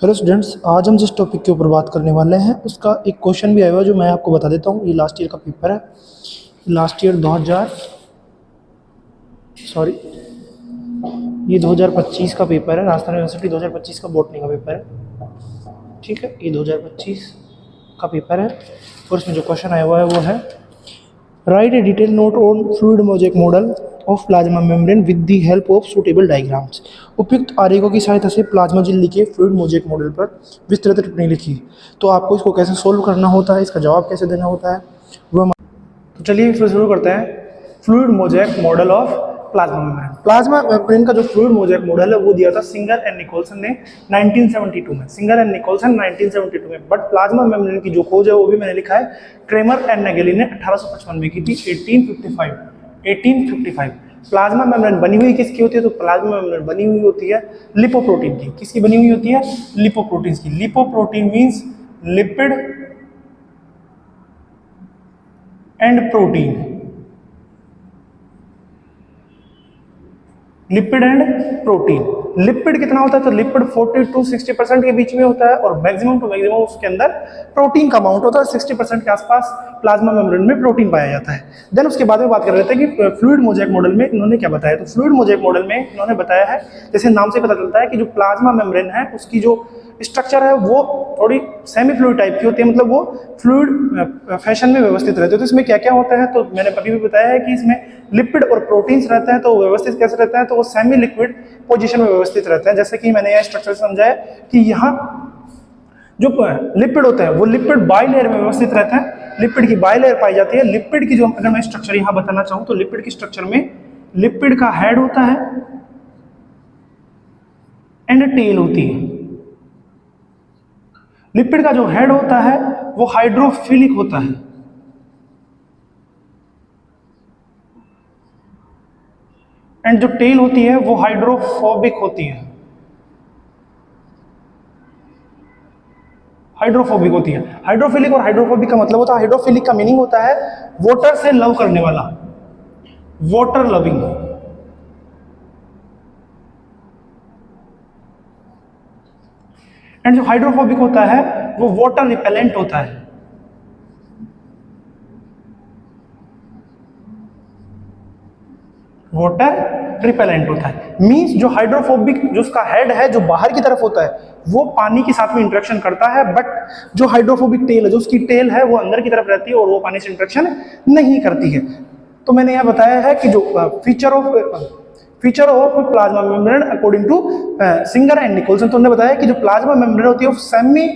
Hello students, आज हम जिस टॉपिक के ऊपर बात करने वाले हैं उसका एक क्वेश्चन भी आया हुआ है जो मैं आपको बता देता हूँ। ये लास्ट ईयर का पेपर है। लास्ट ईयर 2025 का पेपर है। राजस्थान यूनिवर्सिटी 2025 का बॉटनी का पेपर है। ठीक है, ये 2025 का पेपर है और इसमें जो क्वेश्चन आया हुआ है वो है right A detail note on fluid mosaic model of plasma membrane with the help of suitable diagrams. उपयुक्त आरेखों की सहायता से प्लाज्मा जेल लिखे फ्लूइड मोज़ेक मॉडल पर विस्तृत टिप्पणी लिखी। तो आपको इसको कैसे सोल्व करना होता है, इसका जवाब कैसे देना होता है वो तो चलिए फिर शुरू करते हैं। Fluid mosaic model of plasma membrane. Plasma membrane का जो फ्लूइड मोज़ेक मॉडल है वो दिया था सिंगर एंड निकोलसन ने 1972 में। सिंगर एंड निकोलसन 1972 में। बट प्लाज्मा मेम्ब्रेन की जो खोज है वो भी मैंने लिखा है क्रेमर एंड नेगेली ने 1855 में की थी। 1855 प्लाज्मा मेम्ब्रेन बनी हुई किसकी होती है? तो प्लाज्मा मेम्ब्रेन बनी हुई होती है लिपोप्रोटीन की। किसकी बनी हुई होती है? लिपोप्रोटीन की। Lipoprotein means lipid and protein. Lipid and protein. Lipid कितना होता है? तो लिपिड 40 to 60% के बीच में होता है और मैक्सिमम टू मैक्सिमम उसके अंदर प्रोटीन का अमाउंट होता है। 60% के आसपास प्लाज्मा मेम्ब्रेन में प्रोटीन पाया जाता है। देन उसके बाद में बात कर लेते हैं कि फ्लूइड मोज़ेक मॉडल में इन्होंने क्या बताया। तो फ्लूइड मोज़ेक मॉडल में इन्होंने बताया है, जैसे नाम से पता चलता है कि जो प्लाज्मा मेम्ब्रेन है उसकी जो स्ट्रक्चर है वो थोड़ी सेमी फ्लूइड टाइप की होती है, मतलब वो फ्लूइड फैशन में व्यवस्थित रहते हैं। तो इसमें क्या क्या होता है? तो मैंने अभी भी बताया है कि इसमें लिपिड और प्रोटीन्स रहते हैं। तो व्यवस्थित कैसे रहता है? तो वो सेमी लिक्विड पोजीशन में व्यवस्थित रहते हैं। जैसे कि मैंने यह स्ट्रक्चर समझाया कि यहाँ जो लिपिड होते हैं वो लिपिड बाइलेयर में व्यवस्थित रहते हैं। लिपिड की बाइलेयर पाई जाती है। लिपिड की जो अगर मैं स्ट्रक्चर यहाँ बताना चाहूँ तो लिपिड की स्ट्रक्चर में लिपिड का हेड होता है एंड टेल होती है। लिपिड का जो हेड होता है वो हाइड्रोफिलिक होता है एंड जो टेल होती है वो हाइड्रोफोबिक होती है। हाइड्रोफोबिक होती है। हाइड्रोफिलिक और हाइड्रोफोबिक का मतलब होता है, हाइड्रोफिलिक का मीनिंग होता है वाटर से लव करने वाला, वाटर लविंग। एंड जो हाइड्रोफोबिक होता है वो वाटर रिपेलेंट होता है। वाटर रिपेलेंट होता है मींस जो हाइड्रोफोबिक जो उसका हेड है जो बाहर की तरफ होता है वो पानी के साथ में इंटरेक्शन करता है, बट जो हाइड्रोफोबिक टेल है जो उसकी टेल है वो अंदर की तरफ रहती है और वो पानी से इंटरेक्शन नहीं करती है। तो मैंने यह बताया है कि जो feature of plasma membrane according to singer and nicolson. तो उन्होंने बताया कि जो प्लाज्मा मेम्ब्रेन होती है वो सेमी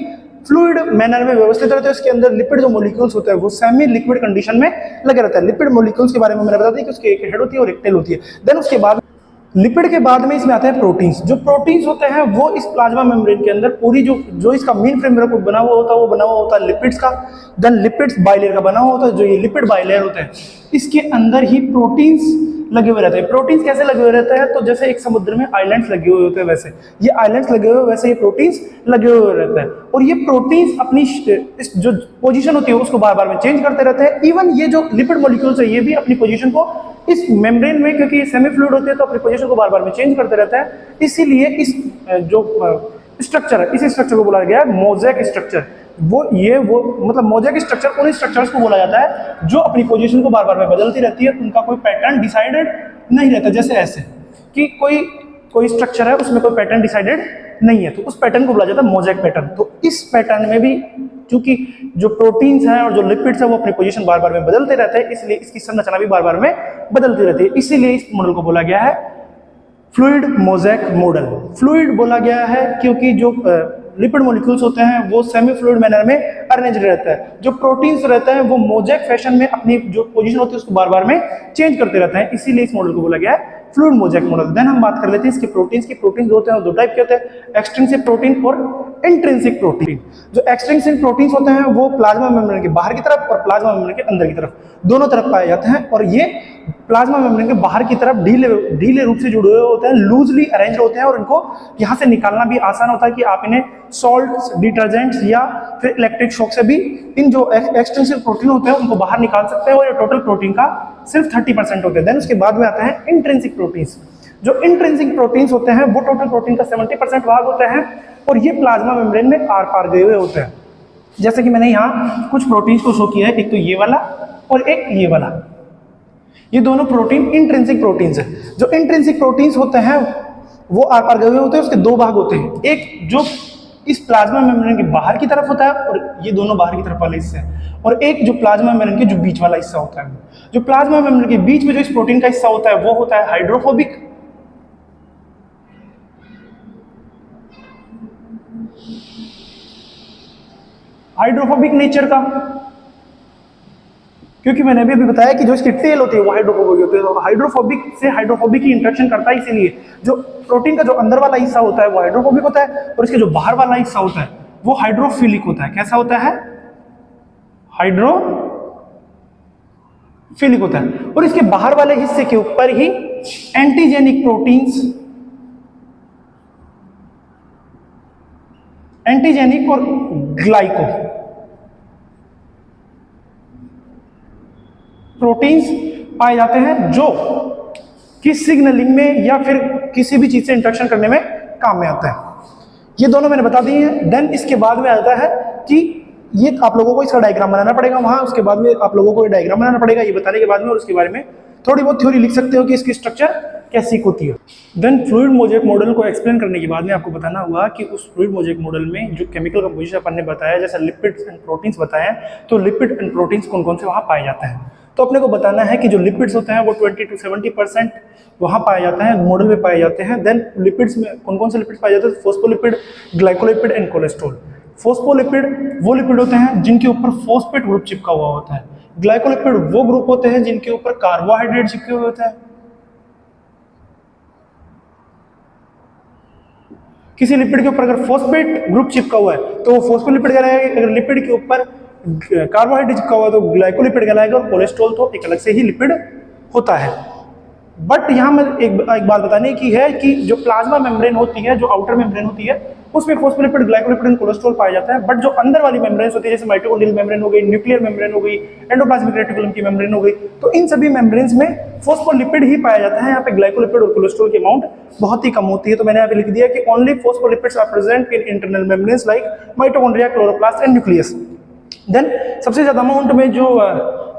फ्लूइड मैनर में व्यवस्थित रहते हैं। इसके अंदर लिपिड जो मॉलिक्यूल्स होते हैं वो सेमी लिक्विड कंडीशन में लगे रहते हैं। लिपिड मॉलिक्यूल्स के बारे में मैंने बता दिया कि उसकी एक हेड होती है और एक टेल होती है। देन उसके बाद लिपिड के बाद में इसमें आते हैं प्रोटीन्स। जो प्रोटीन्स होते हैं वो इस प्लाज्मा मेम्ब्रेन के अंदर पूरी जो इसका मेन फ्रेमवर्क बना हुआ होता है वो बना हुआ होता है लिपिड्स का। देन लिपिड्स बाइलेयर का बना हुआ होता है। जो ये लिपिड बाइलेयर होते हैं इसके अंदर ही प्रोटीन्स लगे हुए रहते हैं। प्रोटीन्स कैसे लगे हुए रहते हैं? तो जैसे एक समुद्र में आइलैंड्स लगे हुए होते हैं वैसे ये आइलैंड्स लगे हुए वैसे ये प्रोटीन्स लगे हुए रहते हैं। और ये प्रोटीन्स अपनी इस जो पोजीशन होती है उसको बार बार में चेंज करते रहते हैं। इवन ये जो लिपिड मॉलिक्यूल्स है ये भी अपनी पोजीशन को इस मेम्ब्रेन में, क्योंकि ये सेमी फ्लूइड होती है तो अपनी पोजीशन को बार बार में चेंज करते रहता है। इसीलिए इस जो स्ट्रक्चर है इस स्ट्रक्चर को बोला गया है मोज़ेक स्ट्रक्चर। वो मतलब मोज़ेक स्ट्रक्चर उन स्ट्रक्चर्स को बोला जाता है जो अपनी पोजीशन को बार बार में बदलती रहती है। उनका कोई पैटर्न डिसाइडेड नहीं रहता। जैसे ऐसे कि कोई स्ट्रक्चर है उसमें कोई पैटर्न डिसाइडेड नहीं है तो उस पैटर्न को बोला जाता है मोज़ेक पैटर्न। तो इस पैटर्न में भी चूंकि जो प्रोटीन्स हैं और जो लिपिड्स हैं वो अपनी पोजीशन बार बार में बदलते रहते हैं, इसलिए इसकी संरचना भी बार बार में बदलती रहती है। इसीलिए इस मॉडल को बोला गया है फ्लूइड मोज़ेक मॉडल। फ्लूइड बोला गया है क्योंकि जो लिपिड मॉलिक्यूल्स होते हैं वो सेमी फ्लूइड मैनर में अरेंज रहता है। जो प्रोटीन्स रहते हैं वो मोज़ेक फैशन में अपनी जो पोजीशन होती है उसको बार बार में चेंज करते रहते हैं। इसीलिए इस मॉडल को बोला गया है फ्लूइड मोज़ेक मॉडल। देन हम बात कर लेते हैं इसके प्रोटीन्स की। प्रोटीन्स होते हैं दो टाइप के होते हैं, एक्सट्रिंसिक प्रोटीन और इंट्रिंसिक प्रोटीन। जो एक्सट्रिंसिक प्रोटीन्स होते हैं वो प्लाज्मा मेम्ब्रेन के बाहर की तरफ और प्लाज्मा मेम्ब्रेन के अंदर की तरफ दोनों तरफ पाए जाते हैं। और ये प्लाज्मा मेम्ब्रेन के बाहर की तरफ ढीले रूप से जुड़े हुए होते हैं, लूजली अरेंज होते हैं और इनको यहाँ से निकालना भी आसान होता है कि आप इन्हें सॉल्ट, डिटर्जेंट्स या फिर इलेक्ट्रिक शॉक से भी इन जो एक्सट्रिंसिक प्रोटीन होते हैं उनको बाहर निकाल सकते हैं। और ये टोटल प्रोटीन का सिर्फ 30% होते हैं। देन उसके बाद में आते हैं इंट्रिंसिक प्रोटीन्स। जो इंट्रिंसिक प्रोटीन्स होते हैं वो टोटल प्रोटीन का 70% भाग होते हैं। और ये प्लाज्मा मेम्ब्रेन में आर पार गए हुए होते हैं। जैसे कि मैंने यहाँ कुछ प्रोटीन्स को शो किया है, एक तो ये वाला और एक ये वाला। ये दोनों प्रोटीन इंट्रिंसिक प्रोटीन्स है। जो इंट्रिंसिक प्रोटीन्स होते हैं वो आर पार गए हुए होते हैं। उसके दो भाग होते हैं, एक जो इस प्लाज्मा मेम्ब्रेन के बाहर की तरफ होता है और ये दोनों बाहर की तरफ वाले हिस्से हैं, और एक जो प्लाज्मा मेम्ब्रेन के जो बीच वाला हिस्सा होता है। जो प्लाज्मा मेम्ब्रेन के बीच में जो इस प्रोटीन का हिस्सा होता है वो होता है हाइड्रोफोबिक, हाइड्रोफोबिक नेचर का, क्योंकि मैंने अभी बताया कि जो इसकी टेल होती है वो हाइड्रोफोबिक होती है। तो हाइड्रोफोबिक से हाइड्रोफोबिक की इंटरेक्शन करता है, इसीलिए जो प्रोटीन का जो अंदर वाला हिस्सा होता है वो हाइड्रोफोबिक होता है और इसके जो बाहर वाला हिस्सा होता है वो हाइड्रोफिलिक होता है। कैसा होता है? हाइड्रोफिलिक होता है। और इसके बाहर वाले हिस्से के ऊपर ही एंटीजेनिक प्रोटीन्स, एंटीजेनिक और ग्लाइको प्रोटीन्स पाए जाते हैं जो कि सिग्नलिंग में या फिर किसी भी चीज से इंटरेक्शन करने में काम में आता है। ये दोनों मैंने बता दिए हैं। देन इसके बाद में आता है कि ये आप लोगों को इसका डायग्राम बनाना पड़ेगा वहां, उसके बाद में आप लोगों को डायग्राम बनाना पड़ेगा ये बताने के बाद में, और उसके बारे में थोड़ी बहुत थ्योरी लिख सकते हो कि इसकी स्ट्रक्चर कैसी होती है। देन फ्लूइड मोज़ेक मॉडल को एक्सप्लेन करने के बाद में आपको बताना हुआ कि उस फ्लूइड मोज़ेक मॉडल में जो केमिकल कंपोजिशन अपन ने बताया, जैसे लिपिड्स एंड प्रोटीन्स बताए, तो लिपिड एंड प्रोटीन्स कौन कौन से वहाँ पाए जाते हैं। तो अपने को बताना है कि जो लिपिड्स होते हैं वो 20 to 70% वहाँ पाए जाते हैं, मॉडल में पाए जाते हैं। देन लिपिड्स में कौन कौन से लिपिड्स पाए जाते हैं? Phospholipid, glycolipid and cholesterol. Phospholipid वो लिपिड होते हैं जिनके ऊपर फॉस्फेट ग्रुप चिपका हुआ होता है। ग्लाइकोलिपिड वो ग्रुप होते हैं जिनके ऊपर कार्बोहाइड्रेट चिपके हुए होते हैं। किसी लिपिड के ऊपर अगर फॉस्फेट ग्रुप चिपका हुआ है तो वो फॉस्फोलिपिड कहलाएगा। अगर लिपिड के ऊपर कार्बोहाइड्रेट चिपका हुआ है तो ग्लाइकोलिपिड कहलाएगा। और कोलेस्ट्रॉल तो एक अलग से ही लिपिड होता है। बट यहाँ में एक बात बताने की है कि जो प्लाज्मा मेम्ब्रेन होती है, जो आउटर मेम्ब्रेन होती है, उसमें फॉस्फोलिपिड, ग्लाइकोलिपिड एंड कोलेस्ट्रॉल पाया जाता है। बट जो अंदर वाली मेम्ब्रेन होती है, जैसे माइटोकॉन्ड्रियल मेम्ब्रेन हो गई, न्यूक्लियर मेम्ब्रेन हो गई, एंडोप्लाज्मिक रेटिकुलम की मेम्ब्रेन हो गई, तो इन सभी मेम्ब्रेन्स में फॉस्फोलिपिड ही पाया जाता है। यहाँ पे ग्लाइकोलिपिड और कोलेस्ट्रॉल की अमाउंट बहुत ही कम होती है। तो मैंने यहाँ पे लिख दिया कि only phospholipids are present in internal membranes like mitochondria, chloroplast and nucleus. Then सबसे ज्यादा अमाउंट में जो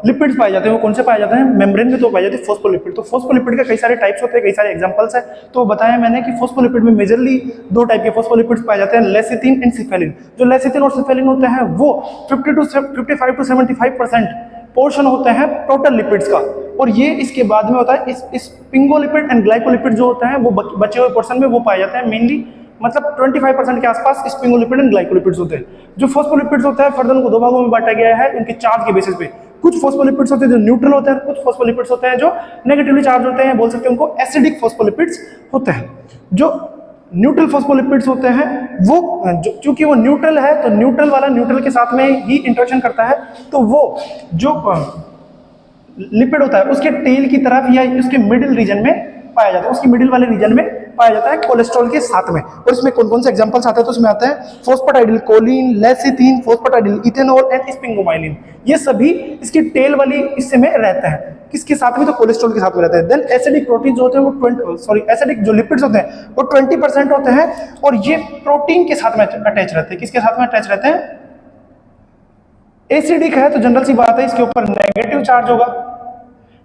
लिपिड्स पाए जाते हैं वो कौन से पाए जाते हैं? मेम्ब्रेन में तो पाए जाते हैं फॉस्फोलिपिड। तो फॉस्फोलिपिड के कई सारे टाइप्स होते हैं, कई सारे एग्जांपल्स हैं। तो बताया मैंने कि फॉस्फोलिपिड में मेजरली दो टाइप के फॉस्फोलिपिड्स पाए जाते हैं, लेसिथिन एंड सिफेलिन। जो लेसिथिन और सिफेलिन होते हैं वो 55 to 75% पोर्शन होते हैं टोटल लिपिड्स का। और ये इसके बाद में होता है इस पिंगोलिपिड एंड ग्लाइकोलिपिड जो होता है वो बचे हुए पोर्शन में वो पाए जाते हैं। मेनली मतलब 25% के आसपास स्पिंगोलिपिड एंड ग्लाइकोलिपिड्स होते हैं। जो फॉस्फोलिपिड्स होते हैं फर्दर उनको दो भागों में बांटा गया है उनके चार्ज के बेसिस पे। कुछ फॉस्फोलिपिड्स होते हैं जो न्यूट्रल होते हैं, कुछ फॉस्फोलिपिड्स होते हैं जो नेगेटिवली चार्ज होते हैं, बोल सकते हैं उनको एसिडिक फॉस्फोलिपिड्स होते हैं। जो न्यूट्रल फॉस्फोलिपिड्स होते हैं वो चूंकि वो न्यूट्रल है तो न्यूट्रल वाला न्यूट्रल के साथ में ही इंटरेक्शन करता है, तो वो जो लिपिड होता है उसके टेल की तरफ या उसके मिडिल रीजन में पाया जाता है, उसकी मिडिल वाले रीजन में पाया जाता है कोलेस्ट्रॉल के साथ में। और इसमें कौन कौन से एग्जांपल्स आते हैं? तो उसमें आता है फॉस्फेटाइडिल कोलिन, लेसिथिन, फॉस्फेटाइडिल इथेनॉल एंड स्पिंगोमाइलिन। ये सभी इसकी टेल वाली हिस्से में रहते हैं। किसके साथ में? तो कोलेस्ट्रॉल के साथ में रहते हैं। देन एसिडिक प्रोटीन जो होते हैं वो एसिडिक जो लिपिड्स होते हैं वो 20% होते हैं और ये प्रोटीन के साथ में अटैच रहते हैं। किसके साथ में अटैच रहते हैं? एसिडिक है तो जनरल सी बात है इसके ऊपर नेगेटिव चार्ज होगा।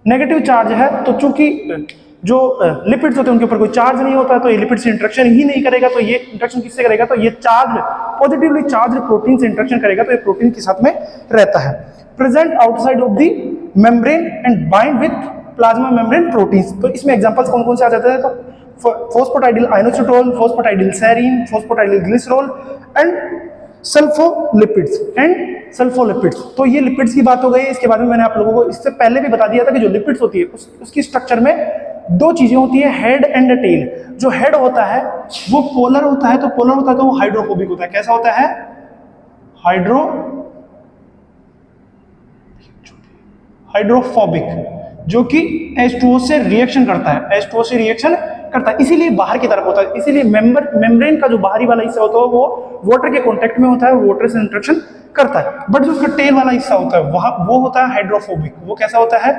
नेगेटिव चार्ज है तो चूंकि जो लिपिड्स होते हैं उनके ऊपर कोई चार्ज नहीं होता है तो ये लिपिड से इंटरेक्शन ही नहीं करेगा। तो ये इंटरेक्शन किससे करेगा? तो ये चार्ज पॉजिटिवली चार्ज प्रोटीन से इंटरेक्शन करेगा, तो ये प्रोटीन के साथ में रहता है। Present outside of the membrane and bind with plasma membrane proteins. तो इसमें एग्जांपल्स कौन कौन से आ जाते हैं? तो फॉस्फेटाइडिल आइनोसिटोल, फॉस्फेटाइडिल सेरीन, फॉस्फेटाइडिल ग्लिसरॉल एंड सल्फोलिपिड्स तो ये लिपिड्स की बात हो गई। इसके बाद में मैंने आप लोगों को इससे पहले भी बता दिया था कि जो लिपिड्स होती है उसकी स्ट्रक्चर में दो चीजें होती है, हेड एंड टेल। जो हेड होता है वो पोलर होता है, तो पोलर होता है तो वो हाइड्रोफोबिक होता है। कैसा होता है? हाइड्रोफोबिक, जो कि H2O से रिएक्शन करता है, H2O से रिएक्शन करता है, इसीलिए बाहर की तरफ होता है। इसीलिए मेम्ब्रेन का जो बाहरी वाला हिस्सा होता है वो वाटर के कांटेक्ट में होता है, वाटर से इंटरेक्शन करता है। बट जो उसका टेल वाला हिस्सा होता है वो होता है हाइड्रोफोबिक। वो कैसा होता है?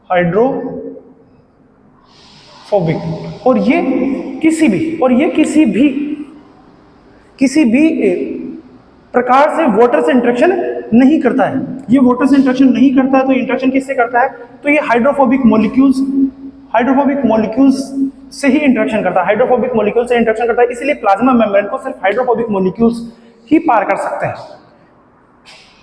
हाइड्रोफोबिक। और ये किसी भी किसी भी प्रकार से वाटर से इंटरेक्शन नहीं करता है। ये वाटर से इंटरेक्शन नहीं करता है तो इंटरेक्शन किससे करता है? तो ये हाइड्रोफोबिक मॉलिक्यूल्स से ही इंटरेक्शन करता है, हाइड्रोफोबिक मॉलिक्यूल से इंटरेक्शन करता है। इसलिए प्लाज्मा मेम्ब्रेन को सिर्फ हाइड्रोफोबिक मॉलिक्यूल्स ही पार कर सकते हैं।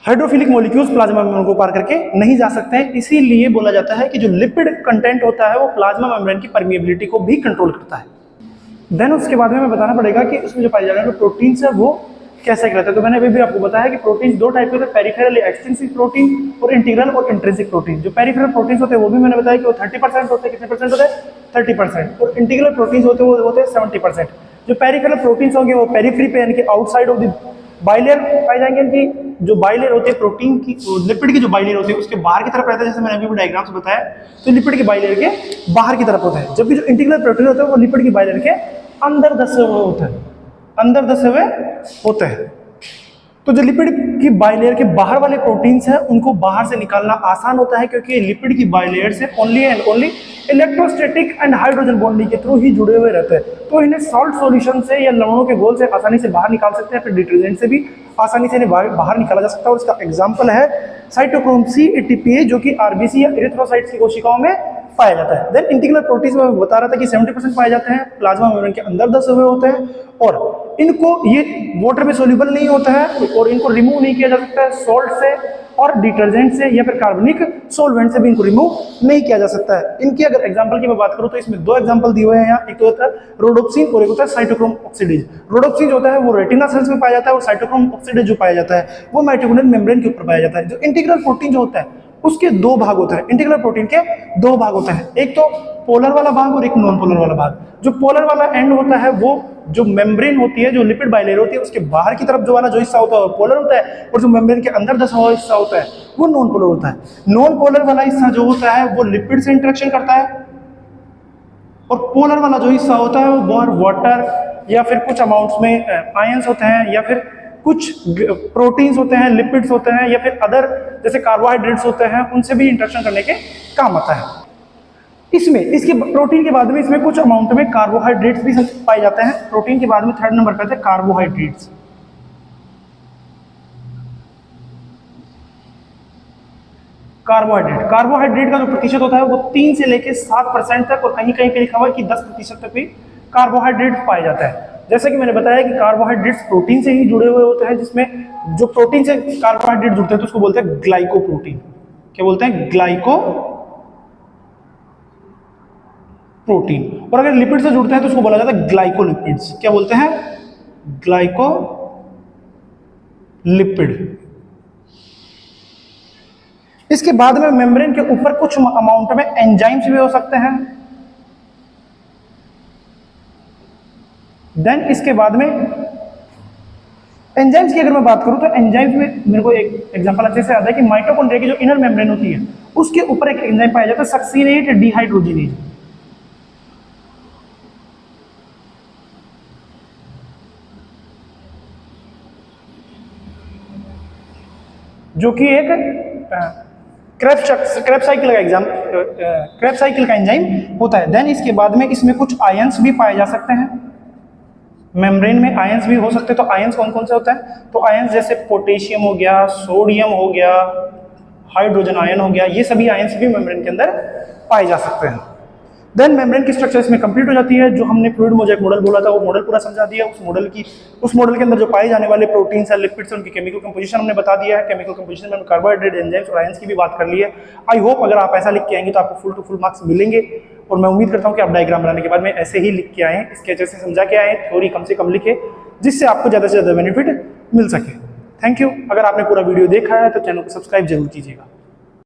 हाइड्रोफिलिक मॉलिक्यूल्स प्लाज्मा मेम्ब्रेन को पार करके नहीं जा सकते हैं। इसीलिए बोला जाता है कि जो लिपिड कंटेंट होता है वो प्लाज्मा मेम्ब्रेन की परमिएबिलिटी को भी कंट्रोल करता है। देन उसके बाद में हमें बताना पड़ेगा कि उसमें जो पाए जाने वाले प्रोटीन्स है वो कैसे रहते हैं। तो मैंने अभी भी आपको बताया कि प्रोटीन दो टाइप के होते हैं, पेरिफेरल एक्सटेंसिव प्रोटीन और इंटीग्रल और इंट्रिंसिक प्रोटीन। जो पेरिफेरल प्रोटीन होते हैं वो भी मैंने बताया कि वो 30% होते हैं। कितने परसेंट होते हैं? 30%। और इंटीग्रल प्रोटीन होते हैं वो होते हैं 70%। जो पेरिफेरल प्रोटीन होंगे वो पेरिफेरी पे यानी कि आउटसाइड ऑफ द बाइलेयर पाए जाएंगे कि जो बाइलेयर होती है प्रोटीन की, लिपिड की जो बाइलेयर होती है उसके बाहर की तरफ रहता है, जैसे मैंने अभी भी डायग्राम से बताया। तो लिपिड की बाइलेयर के बाहर की तरफ होता है, जबकि जो इंटीग्रल प्रोटीन होते हैं वो लिपिड की बाइलेयर के अंदर धसे हुए होते हैं, अंदर धसे हुए होते हैं। तो जो लिपिड की बाइलेयर के बाहर वाले प्रोटीन्स हैं उनको बाहर से निकालना आसान होता है, क्योंकि लिपिड की बाइलेयर से only and only electrostatic and hydrogen bonding के थ्रू ही जुड़े हुए रहते हैं। तो इन्हें सॉल्ट सॉल्यूशन से या लवणों के घोल से आसानी से बाहर निकाल सकते हैं, फिर डिटर्जेंट से भी आसानी से इन्हें बाहर निकाला जा सकता है। और इसका एग्जाम्पल है साइटोक्रोम C ATPase, जो कि आरबीसी या एरिथ्रोसाइट्स की कोशिकाओं में पाया जाता है। देन इंटीग्रल प्रोटीन्स में बता रहा था कि 70% पाए जाते हैं, प्लाज्मा मेम्ब्रेन के अंदर धसे हुए होते हैं और इनको ये वाटर में सोल्यूबल नहीं होता है और इनको रिमूव नहीं किया जा सकता है सॉल्ट से और डिटर्जेंट से या फिर कार्बनिक सॉल्वेंट से भी इनको रिमूव नहीं किया जा सकता है। इनकी अगर एग्जांपल की मैं बात करूं तो इसमें दो एग्जांपल दिए हुए हैं यहाँ। एक तो होता है रोडोप्सिन और एक होता है साइटोक्रोम ऑक्सीडेज। रोडोप्सिन जो होता है वो रेटिना सेल्स में पाया जाता है और साइटोक्रोम ऑक्सीडेज जो पाया जाता है वो माइटोकॉन्ड्रियल मेम्ब्रेन के ऊपर पाया जाता है। जो इंटीग्रल प्रोटीन जो होता है उसके दो भाग होते हैं, इंटीग्रल प्रोटीन के दो भाग होते हैं, एक तो पोलर वाला भाग और एक नॉन पोलर वाला भाग। जो पोलर वाला एंड होता है वो जो मेम्ब्रेन होती है, जो लिपिड बाइलेयर होती है, उसके बाहर की तरफ जो वाला जो हिस्सा होता है वो पोलर होता है और जो मेम्ब्रेन के अंदर धसा हुआ हिस्सा होता है वो नॉन पोलर होता है। नॉन पोलर वाला हिस्सा जो होता है वो लिपिड से इंटरेक्शन करता है और पोलर वाला जो हिस्सा होता है वो बाहर वाटर या फिर कुछ अमाउंट्स में आयंस होते हैं या फिर कुछ प्रोटीन्स होते हैं, लिपिड्स होते हैं या फिर अदर जैसे कार्बोहाइड्रेट्स होते हैं, उनसे भी इंटरेक्शन करने के काम आता है। इसमें इसके प्रोटीन के बाद में इसमें कुछ अमाउंट में कार्बोहाइड्रेट्स भी पाए जाते हैं। प्रोटीन के बाद में थर्ड नंबर पे आते हैं कार्बोहाइड्रेट्स। कार्बोहाइड्रेट का जो प्रतिशत होता है वो 3 से लेकर 7% तक और कहीं कहीं पे लिखा हुआ है कि 10% तक भी कार्बोहाइड्रेट पाया जाता है। जैसे कि मैंने बताया कि कार्बोहाइड्रेट्स प्रोटीन से ही जुड़े हुए होते हैं, जिसमें जो प्रोटीन से कार्बोहाइड्रेट जुड़ते हैं तो उसको बोलते हैं ग्लाइकोप्रोटीन। क्या बोलते हैं? ग्लाइकोप्रोटीन। और अगर लिपिड से जुड़ते हैं तो उसको बोला जाता है ग्लाइकोलिपिड्स। क्या बोलते हैं? ग्लाइकोलिपिड। इसके बाद में मेम्ब्रेन के ऊपर कुछ अमाउंट में एंजाइम्स भी हो सकते हैं। देन इसके बाद में एंजाइम्स की अगर मैं बात करूं तो एंजाइम्स में मेरे को एक एग्जांपल अच्छे से आता है कि माइटोकॉन्ड्रिया की जो इनर मेम्ब्रेन होती है उसके ऊपर एक एंजाइम पाया जाता है सक्सीनेट डिहाइड्रोजिनेज, जो कि एक क्रेब्स साइकिल का एंजाइम होता है। देन इसके बाद में इसमें कुछ आयंस भी पाए जा सकते हैं। मेम्ब्रेन में आयंस भी हो सकते हैं। तो आयंस कौन कौन से होते हैं? तो आयंस जैसे पोटेशियम हो गया, सोडियम हो गया, हाइड्रोजन आयन हो गया, ये सभी आयंस भी मेम्ब्रेन के अंदर पाए जा सकते हैं। देन मेम्ब्रेन की स्ट्रक्चर इसमें कंप्लीट हो जाती है। जो हमने फ्लूइड मोज़ेक मॉडल बोला था वो मॉडल पूरा समझा दिया। उस मॉडल के अंदर जो पाए जाने वाले प्रोटीन्स है, लिपिड्स है, उनकी केमिकल कंपोजिशन हमने बता दिया है। केमिकल कंपोजिशन में कार्बोहाइड्रेट, एंजाइम्स और आयंस की भी बात कर ली है। आई होप अगर आप ऐसा लिख के आएंगे तो आपको फुल टू फुल मार्क्स मिलेंगे और मैं उम्मीद करता हूँ कि आप डायग्राम बनाने के बाद में ऐसे ही लिख के आए, इसके अच्छे से समझा के आए, थ्योरी कम से कम लिखे, जिससे आपको ज़्यादा से ज़्यादा बेनिफिट मिल सके। Thank you. अगर आपने पूरा वीडियो देखा है तो चैनल को सब्सक्राइब जरूर कीजिएगा।